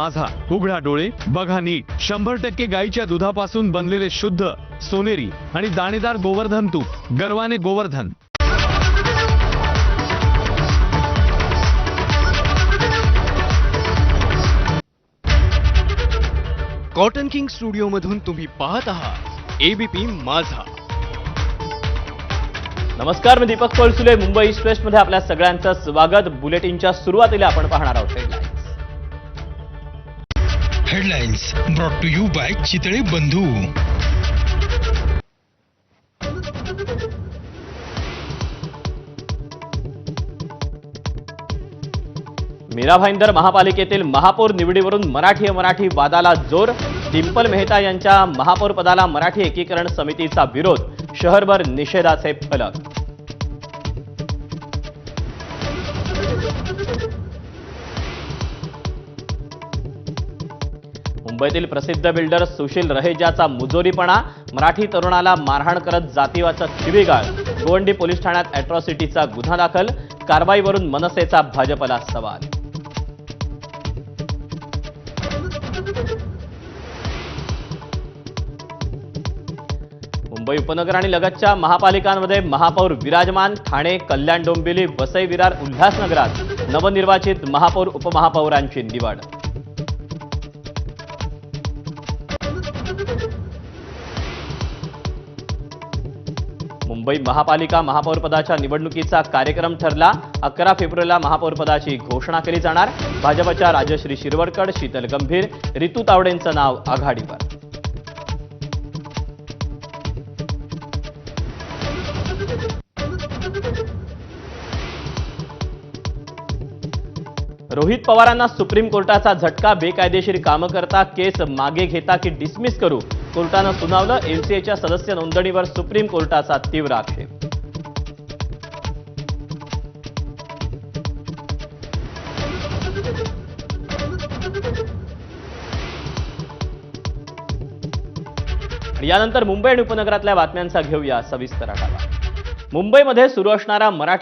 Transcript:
माझा, उघडा डोळे बघा नीट. 100% गाईच्या दुधापासून बनलेले शुद्ध सोनेरी आणि दाणेदार गोवर्धन तूप. गर्वाने गोवर्धन. कॉटन किंग स्टुडिओ मधून तुम्ही पाहत आहात एबीपी माझा. नमस्कार, मी दीपक कोळसुले. मुंबई ईस्ट वेस्ट मध्ये आपल्या सगळ्यांचं स्वागत. बुलेटिनच्या सुरुवातीला आपण पाहणार आहोत headlines brought to you by Chitale Bandhu. Mira Bhayandar महापालिकेतील महापौर निवडीवरून मराठी वादाला जोर. डिंपल मेहता यांच्या महापौर पदाला मराठी एकीकरण समितीचा विरोध. शहरभर निषेधाचे फलक. मुंबईतील प्रसिद्ध बिल्डर सुशील रहेजाचा मुजोरीपणा. मराठी तरुणाला मारहाण करत जातीवाचक शिवीगाळ. गोवंडी पोलीस ठाण्यात अॅट्रॉसिटीचा गुन्हा दाखल. कारवाईवरून मनसेचा भाजपला सवाल. मुंबई उपनगर आणि लगतच्या महापालिकांमध्ये महापौर विराजमान. ठाणे, कल्याण, डोंबिवली, वसई, विरार, उल्हासनगरात नवनिर्वाचित महापौर उपमहापौरांची निवड. मुंबई महापालिका महापौरपदाच्या निवडणुकीचा कार्यक्रम ठरला. 11 फेब्रुवारीला महापौरपदाची घोषणा केली जाणार. भाजपच्या राजश्री शिरवडकर, शीतल गंभीर, रितू तावडेंचं नाव आघाडीवर. रोहित पवारांना सुप्रीम कोर्टाचा झटका. बेकायदेशीर कामं करता केस मागे घेता की डिसमिस करू, कोर्टानं सुनावलं. एमसीएच्या सदस्य नोंदणीवर सुप्रीम कोर्टाचा तीव्र आक्षेप. यानंतर मुंबई आणि उपनगरातल्या बातम्यांचा घेऊया सविस्तर आढावा. मुंबईमध्ये सुरू असणारा मराठी